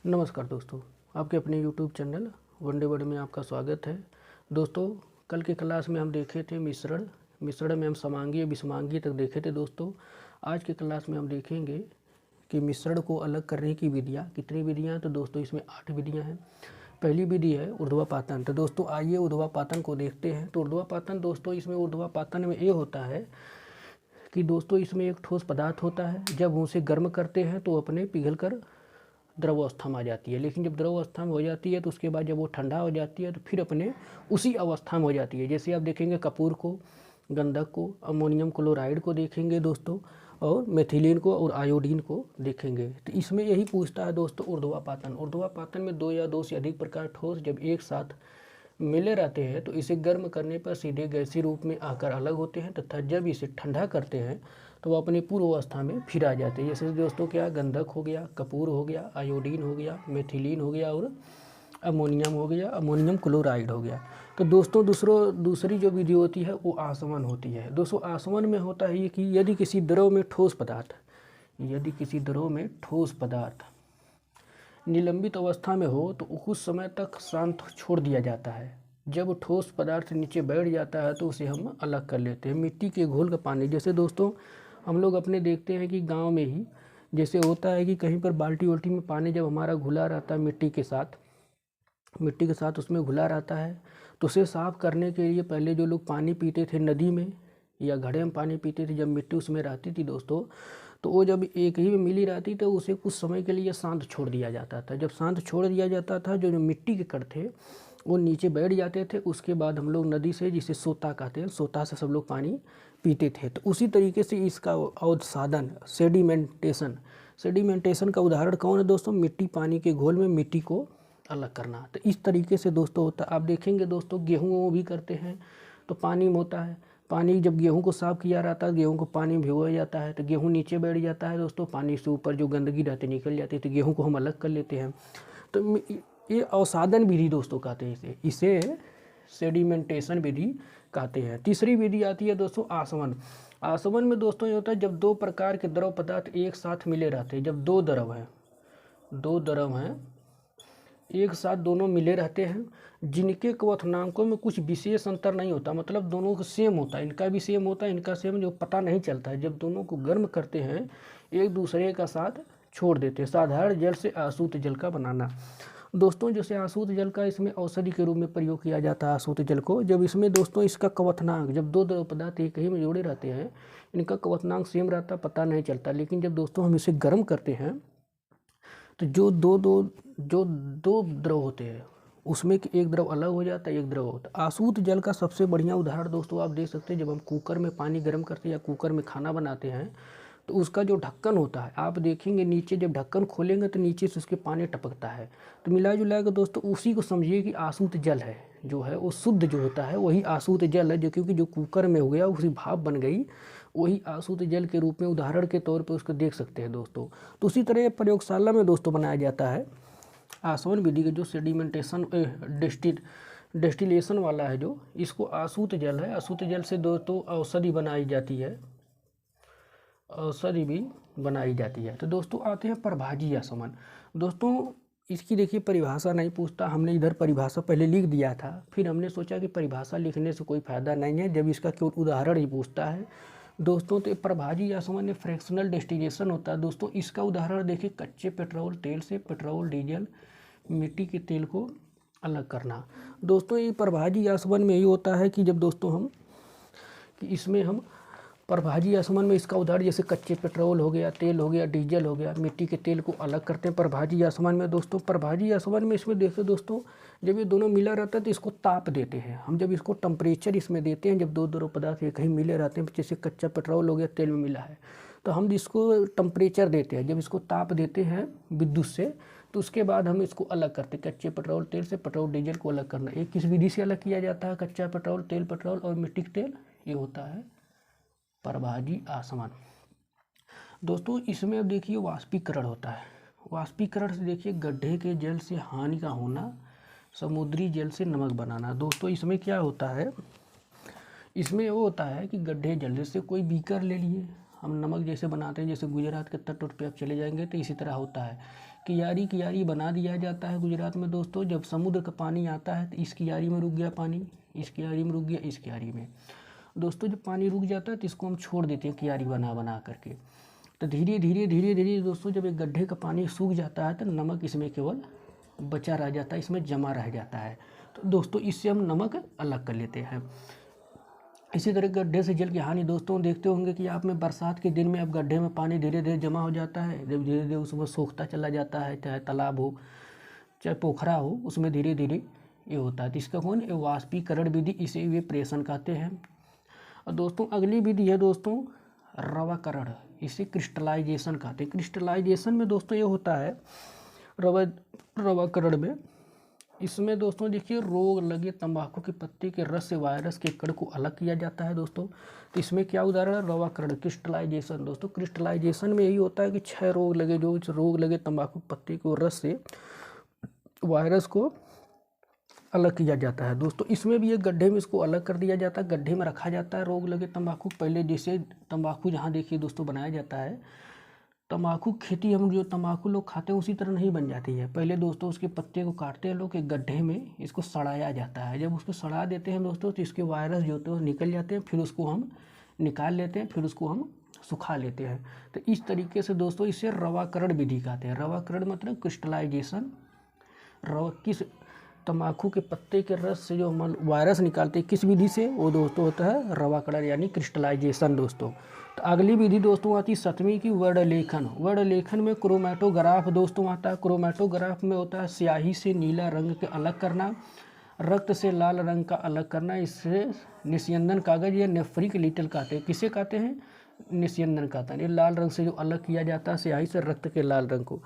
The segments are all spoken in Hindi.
नमस्कार दोस्तों, आपके अपने YouTube चैनल वनडे वर्ड में आपका स्वागत है। दोस्तों, कल की क्लास में हम देखे थे मिश्रण में हम समांगी और विषमांगी तक देखे थे। दोस्तों, आज की क्लास में हम देखेंगे कि मिश्रण को अलग करने की विधियाँ। कितनी विधियाँ हैं? तो दोस्तों इसमें 8 विधियाँ हैं। पहली विधि है ऊर्ध्वापातन। तो दोस्तों आइए ऊर्ध्वापातन को देखते हैं। तो ऊर्ध्वापातन दोस्तों, इसमें ऊर्ध्वापातन में ये होता है कि दोस्तों इसमें एक ठोस पदार्थ होता है। जब उसे गर्म करते हैं तो अपने पिघल कर द्रव अवस्था में आ जाती है, लेकिन जब द्रव अवस्था में हो जाती है तो उसके बाद जब वो ठंडा हो जाती है तो फिर अपने उसी अवस्था में हो जाती है। जैसे आप देखेंगे कपूर को, गंधक को, अमोनियम क्लोराइड को देखेंगे दोस्तों, और मेथिलीन को और आयोडीन को देखेंगे। तो इसमें यही पूछता है दोस्तों ऊर्ध्वापातन। ऊर्ध्वापातन में दो या दो से अधिक प्रकार ठोस जब एक साथ मिले रहते हैं तो इसे गर्म करने पर सीधे गैसीय रूप में आकर अलग होते हैं, तथा जब इसे ठंडा करते हैं तो वो अपनी पूर्व अवस्था में फिर आ जाते हैं। जैसे दोस्तों क्या, गंधक हो गया, कपूर हो गया, आयोडीन हो गया, मेथिलीन हो गया और अमोनियम हो गया, अमोनियम क्लोराइड हो गया। तो दोस्तों दूसरी जो विधि होती है वो आसवन होती है। दोस्तों आसवन में होता है ये कि यदि किसी द्रव में ठोस पदार्थ निलंबित अवस्था में हो तो कुछ समय तक शांत छोड़ दिया जाता है। जब ठोस पदार्थ नीचे बैठ जाता है तो उसे हम अलग कर लेते हैं। मिट्टी के घोल का पानी, जैसे दोस्तों हम लोग अपने देखते हैं कि गांव में ही जैसे होता है कि कहीं पर बाल्टी वाल्टी में पानी जब हमारा घुला रहता है मिट्टी के साथ उसमें घुला रहता है, तो उसे साफ़ करने के लिए पहले जो लोग पानी पीते थे नदी में या घड़े में पानी पीते थे, जब मिट्टी उसमें रहती थी दोस्तों, तो वो जब एक ही में मिली रहती तो उसे कुछ समय के लिए शांत छोड़ दिया जाता था। जब शांत छोड़ दिया जाता था, जो मिट्टी के कण थे वो नीचे बैठ जाते थे। उसके बाद हम लोग नदी से, जिसे सोता कहते हैं, सोता से सब लोग पानी पीते थे। तो उसी तरीके से इसका और साधन सेडिमेंटेशन का उदाहरण कौन है दोस्तों? मिट्टी, पानी के घोल में मिट्टी को अलग करना। तो इस तरीके से दोस्तों होता है। आप देखेंगे दोस्तों गेहूँ भी करते हैं तो पानी में होता है। पानी जब गेहूं को साफ़ किया रहता है, गेहूं को पानी में भिगोया जाता है तो गेहूं नीचे बैठ जाता है दोस्तों। पानी से ऊपर जो गंदगी रहती है निकल जाती है, तो गेहूं को हम अलग कर लेते हैं। तो ये अवसादन विधि दोस्तों कहते हैं इसे सेडिमेंटेशन विधि कहते हैं। तीसरी विधि आती है दोस्तों आसवन। आसवन में दोस्तों ये होता है जब दो प्रकार के द्रव पदार्थ एक साथ मिले रहते हैं। जब दो द्रव हैं एक साथ दोनों मिले रहते हैं, जिनके क्वथनांकों में कुछ विशेष अंतर नहीं होता, मतलब दोनों को सेम होता है, इनका भी सेम होता है, इनका सेम, जो पता नहीं चलता है। जब दोनों को गर्म करते हैं एक दूसरे का साथ छोड़ देते हैं। साधारण जल से आसूत जल का बनाना। दोस्तों जैसे आसूत जल का इसमें औषधि के रूप में प्रयोग किया जाता है। आसूत जल को जब इसमें दोस्तों इसका क्वथनांक, जब दो द्रव पदार्थ एक ही में जोड़े रहते हैं, इनका क्वथनांक सेम रहता, पता नहीं चलता। लेकिन जब दोस्तों हम इसे गर्म करते हैं तो जो दो द्रव होते हैं उसमें एक द्रव अलग हो जाता है, एक द्रव होता है। आसूत जल का सबसे बढ़िया उदाहरण दोस्तों आप देख सकते हैं, जब हम कुकर में पानी गर्म करते हैं या कुकर में खाना बनाते हैं तो उसका जो ढक्कन होता है, आप देखेंगे नीचे जब ढक्कन खोलेंगे तो नीचे से उसके पानी टपकता है। तो मिला जुला कर दोस्तों उसी को समझिए कि आसूत जल है, जो है वो शुद्ध जो होता है वही आसूत जल है। जो क्योंकि जो कुकर में हो गया उसी भाप बन गई, वही आसूत जल के रूप में उदाहरण के तौर पर उसको देख सकते हैं दोस्तों। तो उसी तरह प्रयोगशाला में दोस्तों बनाया जाता है आसवन विधि के, जो सेडिमेंटेशन डेस्टिलेशन वाला है, जो इसको आसूत जल है। आसूत जल से दोस्तों औषधि बनाई जाती है, औषधि भी बनाई जाती है। तो दोस्तों आते हैं प्रभाजी आसवन। दोस्तों इसकी देखिए परिभाषा नहीं पूछता, हमने इधर परिभाषा पहले लिख दिया था, फिर हमने सोचा कि परिभाषा लिखने से कोई फ़ायदा नहीं है, जब इसका केवल उदाहरण ही पूछता है दोस्तों। तो प्रभाजी आसवन में फ्रैक्शनल डेस्टिलेशन होता है दोस्तों। इसका उदाहरण देखिए, कच्चे पेट्रोल तेल से पेट्रोल, डीजल, मिट्टी के तेल को अलग करना। दोस्तों ये प्रभाजी आसवन में ये होता है कि जब दोस्तों इसमें हम प्रभाजी आसवन में इसका उदाहरण जैसे कच्चे पेट्रोल हो गया, तेल हो गया, डीजल हो गया, मिट्टी के तेल को अलग करते हैं प्रभाजी आसवन में दोस्तों। प्रभाजी आसवन में इसमें देखो दोस्तों, जब ये दोनों मिला रहता है तो इसको ताप देते हैं हम। जब इसको टेम्परेचर इसमें देते हैं, जब दो द्रव पदार्थ एक ही मिले रहते हैं, जैसे कच्चा पेट्रोल हो गया, तेल में मिला है, तो हम इसको टेम्परेचर देते हैं। जब इसको ताप देते हैं विद्युत से, तो उसके बाद हम इसको अलग करते हैं। कच्चे पेट्रोल तेल से पेट्रोल डीजल को अलग करना, एक किस विधि से अलग किया जाता है? कच्चा पेट्रोल तेल, पेट्रोल और मिट्टी का तेल, ये होता है प्रभाजी आसवन दोस्तों। इसमें अब देखिए वाष्पीकरण होता है। वाष्पीकरण से देखिए गड्ढे के जल से हानि का होना, समुद्री जल से नमक बनाना। दोस्तों इसमें क्या होता है, इसमें वो होता है कि गड्ढे जल, जैसे कोई बीकर ले लिए, हम नमक जैसे बनाते हैं, जैसे गुजरात के तट पे आप चले जाएंगे तो इसी तरह होता है। कियारी कियारी बना दिया जाता है गुजरात में दोस्तों। जब समुद्र का पानी आता है तो इस कियारी में रुक गया पानी, इस कियारी में रुक गया, इस कियारी में दोस्तों जब पानी रुक जाता है तो इसको हम छोड़ देते हैं कियारी बना बना करके। तो धीरे धीरे धीरे धीरे दोस्तों जब एक गड्ढे का पानी सूख जाता है तो नमक इसमें केवल बचा रह जाता है, इसमें जमा रह जाता है। तो दोस्तों इससे हम नमक अलग कर लेते हैं। इसी तरह गड्ढे से जल की हानि दोस्तों देखते होंगे कि आप में बरसात के दिन में अब गड्ढे में पानी धीरे धीरे जमा हो जाता है, जब धीरे धीरे उसमें सूखता चला जाता है, चाहे तालाब हो चाहे पोखरा हो, उसमें धीरे धीरे ये होता है। तो इसका कौन ये वाष्पीकरण विधि, इसे इवेपोरेशन कहते हैं। और दोस्तों अगली विधि है दोस्तों रवाकरण, इसे क्रिस्टलाइजेशन कहते हैं। क्रिस्टलाइजेशन में दोस्तों ये होता है रवाकरण में, इसमें दोस्तों देखिए रोग लगे तंबाकू के पत्ते के रस से वायरस के कण को अलग किया जाता है दोस्तों। तो इसमें क्या उदाहरण है, रवाकरण क्रिस्टलाइजेशन। दोस्तों क्रिस्टलाइजेशन में यही होता है कि 6 रोग लगे, जो रोग लगे तंबाकू पत्ते को रस से वायरस को अलग किया जाता है दोस्तों। इसमें भी एक गड्ढे में इसको अलग कर दिया जाता है, गड्ढे में रखा जाता है रोग लगे तंबाकू। पहले जैसे तंबाकू जहाँ देखिए दोस्तों बनाया जाता है, तंबाकू खेती हम जो तंबाकू लोग खाते हैं उसी तरह नहीं बन जाती है। पहले दोस्तों उसके पत्ते को काटते हैं लोग, एक गड्ढे में इसको सड़ाया जाता है। जब उसको सड़ा देते हैं दोस्तों तो इसके वायरस जो होते हैं निकल जाते हैं, फिर उसको हम निकाल लेते हैं, फिर उसको हम सुखा लेते हैं। तो इस तरीके से दोस्तों इसे रवाकरण विधि कहते हैं। रवाकरण मतलब क्रिस्टलाइजेशन। किस तंबाकू के पत्ते के रस से जो हम वायरस निकालते हैं किस विधि से, वो दोस्तों होता है रवाकरण यानी क्रिस्टलाइजेशन दोस्तों। तो अगली विधि दोस्तों आती है 7वीं की वर्ण लेखन। वर्ण लेखन में क्रोमैटोग्राफ दोस्तों आता है। क्रोमैटोग्राफ में होता है स्याही से नीला रंग के अलग करना, रक्त से लाल रंग का अलग करना। इससे निस्यंदन कागज या नेफ्रिक लिटल कहते हैं। किसे कहते हैं, निस्यंदन कहते हैं। ये लाल रंग से जो अलग किया जाता है स्याही से रक्त के लाल रंग को।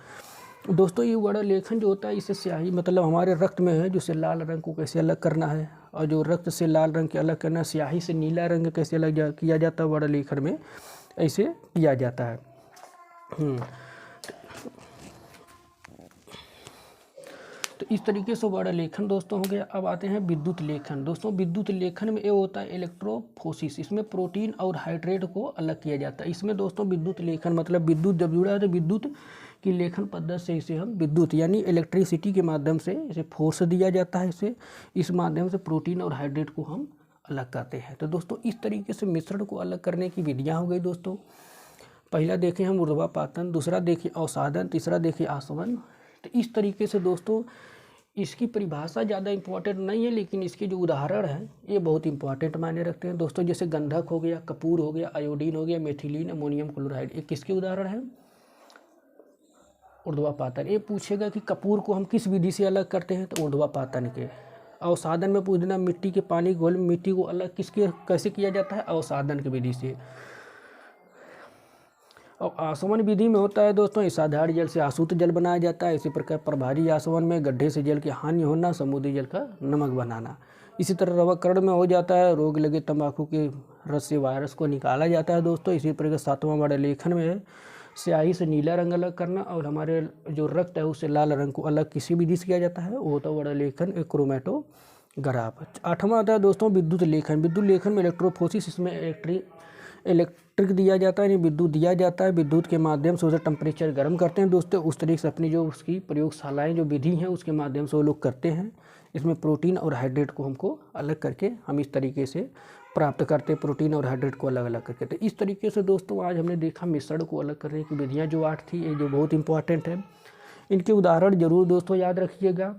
दोस्तों ये वर्ण लेखन जो होता है इसे स्याही मतलब हमारे रक्त में है, जिससे लाल रंग को कैसे अलग करना है, और जो रक्त से लाल रंग के अलग करना है, स्याही से नीला रंग कैसे अलग किया जाता है, वर्ण लेखन में ऐसे किया जाता है। तो इस तरीके से वर्ण लेखन दोस्तों हो गया। अब आते हैं विद्युत लेखन। दोस्तों विद्युत लेखन में ये होता है इलेक्ट्रोफोसिस। इसमें प्रोटीन और हाइड्रेट को अलग किया जाता है। इसमें दोस्तों विद्युत लेखन मतलब विद्युत जब जुड़ा है तो विद्युत की लेखन पद्धति से इसे हम विद्युत यानी इलेक्ट्रिसिटी के माध्यम से इसे फोर्स दिया जाता है। इसे इस माध्यम से प्रोटीन और हाइड्रेट को हम अलग करते हैं। तो दोस्तों इस तरीके से मिश्रण को अलग करने की विधियाँ हो गई दोस्तों। पहला देखें हम ऊर्ध्वापातन, दूसरा देखिए अवसादन, तीसरा देखिए आसवन। तो इस तरीके से दोस्तों इसकी परिभाषा ज़्यादा इम्पोर्टेंट नहीं है, लेकिन इसके जो उदाहरण हैं ये बहुत इंपॉर्टेंट मायने रखते हैं दोस्तों। जैसे गंधक हो गया, कपूर हो गया, आयोडीन हो गया, मेथिलीन, अमोनियम क्लोराइड, ये किसके उदाहरण हैं, ऊर्ध्वापातन। ये पूछेगा कि कपूर को हम किस विधि से अलग करते हैं, तो ऊर्ध्वापातन के। अवसादन में पूछ देना मिट्टी के पानी घोल में मिट्टी को अलग किसके कैसे किया जाता है, अवसादन की विधि से। और आसवन विधि में होता है दोस्तों साधारण जल से आसूत जल बनाया जाता है। इसी प्रकार प्रभारी आसवन में गड्ढे से जल की हानि होना, समुद्री जल का नमक बनाना। इसी तरह रवाकरण में हो जाता है रोग लगे तंबाकू के रस से वायरस को निकाला जाता है दोस्तों। इसी प्रकार 7वां वर्ण लेखन में है स्याही से नीला रंग अलग करना, और हमारे जो रक्त है उससे लाल रंग को अलग किसी विधि से किया जाता है, वो होता है वर्ण लेखन एक क्रोमैटोग्राफ। 8वां आता है दोस्तों विद्युत लेखन। विद्युत लेखन में इलेक्ट्रोफोसिस, इसमें इलेक्ट्रिक दिया जाता है, विद्युत दिया जाता है। विद्युत के माध्यम से उसे टेम्परेचर गर्म करते हैं दोस्तों। उस तरीके से अपनी जो उसकी प्रयोगशालाएं जो विधि हैं उसके माध्यम से वो लोग करते हैं। इसमें प्रोटीन और हाइड्रेट को हमको अलग करके हम इस तरीके से प्राप्त करते हैं, प्रोटीन और हाइड्रेट को अलग अलग करके। तो इस तरीके से दोस्तों आज हमने देखा मिश्रण को अलग करने की विधियाँ जो 8 थी, ये जो बहुत इंपॉर्टेंट है। इनके उदाहरण जरूर दोस्तों याद रखिएगा।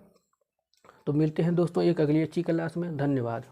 तो मिलते हैं दोस्तों एक अगली अच्छी क्लास में। धन्यवाद।